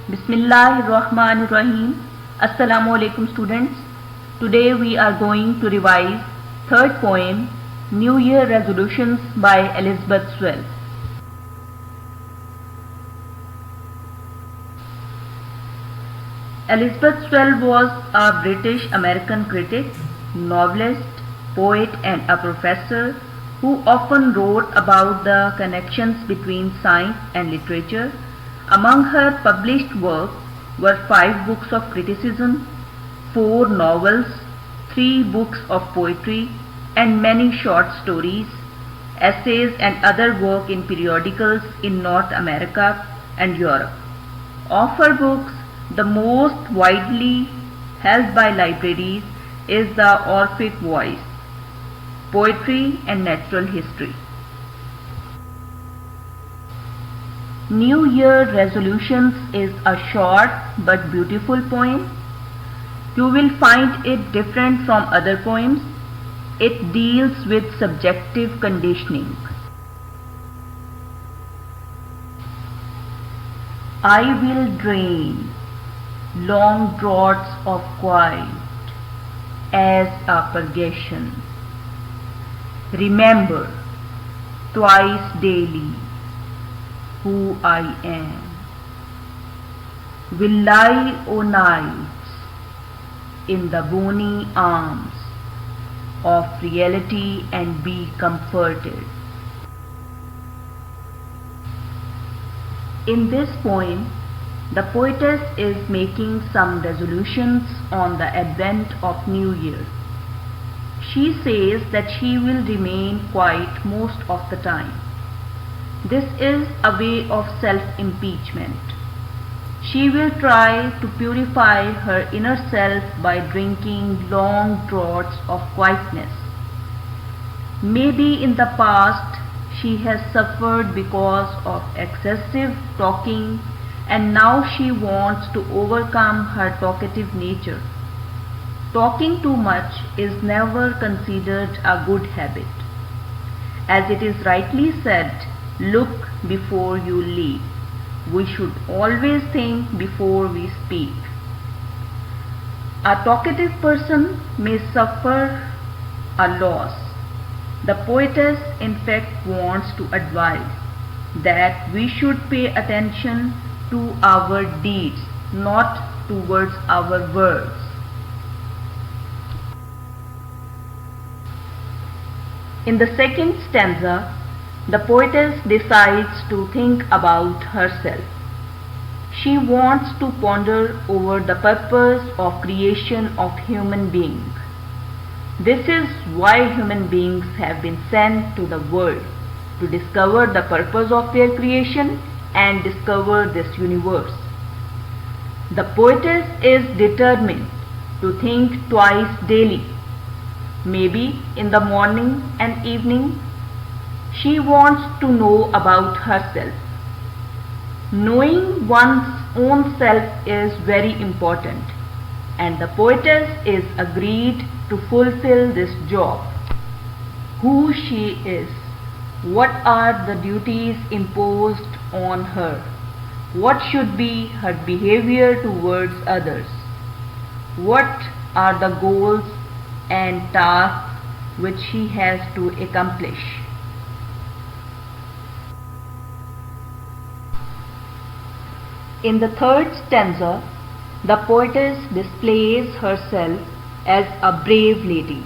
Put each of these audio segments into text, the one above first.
Bismillahirrahmanirrahim. Assalamu alaikum students. Today we are going to revise third poem New Year Resolutions by Elizabeth Swell. Elizabeth Swell was a British American critic, novelist, poet and a professor who often wrote about the connections between science and literature. Among her published works were 5 books of criticism, 4 novels, 3 books of poetry, and many short stories, essays and other work in periodicals in North America and Europe. Of her books, the most widely held by libraries is The Orphic Voice, Poetry and Natural History. New Year Resolutions is a short but beautiful poem. You will find it different from other poems. It deals with subjective conditioning. I will drain long draughts of quiet as a purgation. Remember twice daily who I am. Will lie o' nights in the bony arms of reality and be comforted. In this poem, the poetess is making some resolutions on the advent of New Year. She says that she will remain quiet most of the time. This is a way of self-impeachment. She will try to purify her inner self by drinking long draughts of quietness. Maybe in the past she has suffered because of excessive talking and now she wants to overcome her talkative nature. Talking too much is never considered a good habit. As it is rightly said, look before you leap. We should always think before we speak. A talkative person may suffer a loss. The poetess in fact wants to advise that we should pay attention to our deeds, not towards our words. In the second stanza, the poetess decides to think about herself. She wants to ponder over the purpose of creation of human beings. This is why human beings have been sent to the world, to discover the purpose of their creation and discover this universe. The poetess is determined to think twice daily, maybe in the morning and evening. She wants to know about herself. Knowing one's own self is very important, and the poetess is agreed to fulfill this job. Who she is, what are the duties imposed on her, what should be her behavior towards others, what are the goals and tasks which she has to accomplish. In the third stanza, the poetess displays herself as a brave lady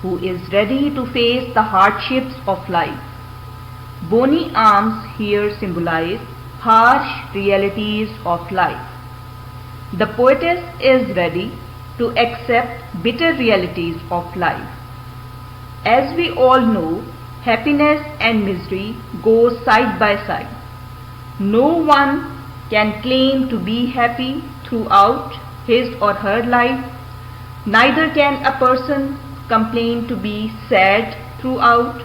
who is ready to face the hardships of life. Bony arms here symbolize harsh realities of life. The poetess is ready to accept bitter realities of life. As we all know, happiness and misery go side by side. No one can claim to be happy throughout his or her life. Neither can a person complain to be sad throughout.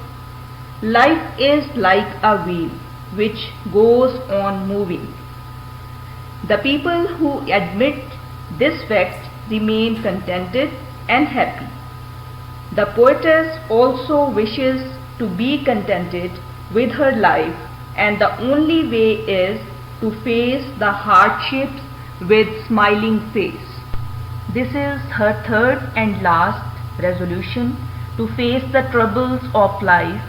Life is like a wheel which goes on moving. The people who admit this fact remain contented and happy. The poetess also wishes to be contented with her life, and the only way is to face the hardships with smiling face. This is her third and last resolution, to face the troubles of life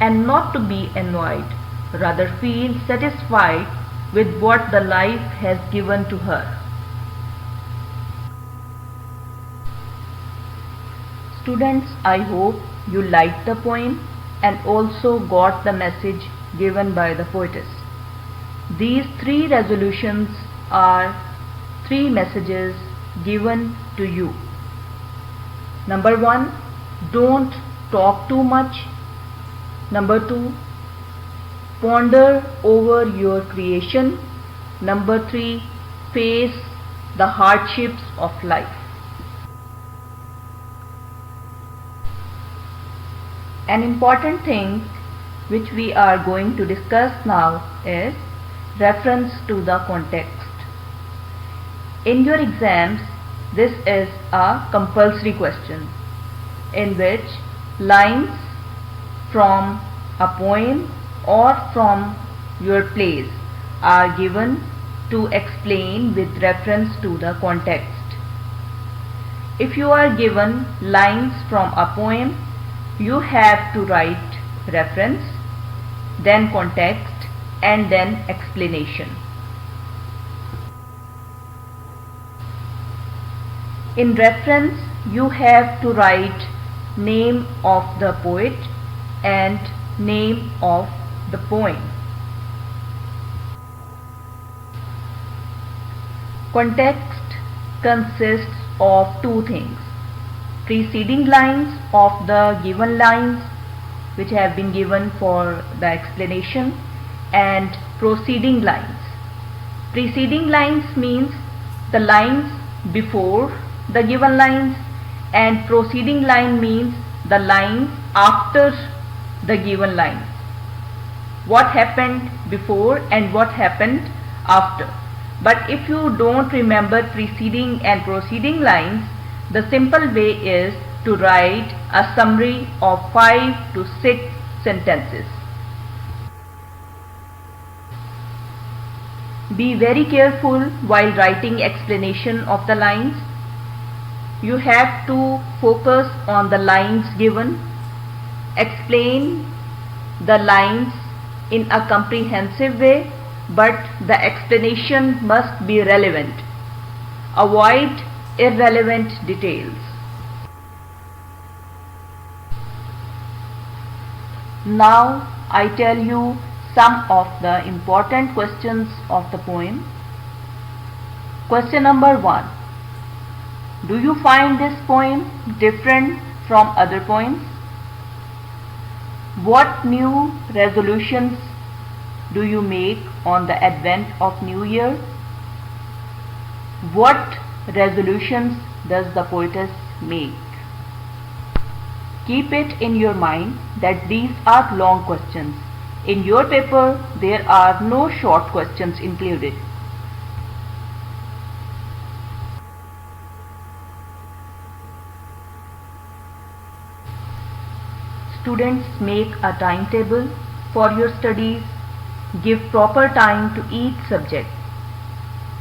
and not to be annoyed, rather feel satisfied with what the life has given to her. Students, I hope you liked the poem and also got the message given by the poetess. These three resolutions are three messages given to you. Number 1, don't talk too much. Number 2, ponder over your creation. Number 3, face the hardships of life. An important thing which we are going to discuss now is reference to the context. In your exams, this is a compulsory question in which lines from a poem or from your plays are given to explain with reference to the context. If you are given lines from a poem, you have to write reference, then context, and then explanation. In reference, you have to write name of the poet and name of the poem. Context consists of two things: preceding lines of the given lines which have been given for the explanation, and proceeding lines. Preceding lines means the lines before the given lines, and proceeding line means the lines after the given lines. What happened before and what happened after. But if you don't remember preceding and proceeding lines, the simple way is to write a summary of 5 to 6 sentences. Be very careful while writing explanation of the lines. You have to focus on the lines given, explain the lines in a comprehensive way, but the explanation must be relevant. Avoid irrelevant details. Now I tell you some of the important questions of the poem. Question number 1. Do you find this poem different from other poems? What new resolutions do you make on the advent of New Year? What resolutions does the poetess make? Keep it in your mind that these are long questions. In your paper, there are no short questions included. Students, make a timetable for your studies. Give proper time to each subject.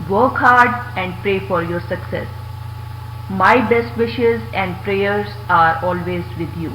Work hard and pray for your success. My best wishes and prayers are always with you.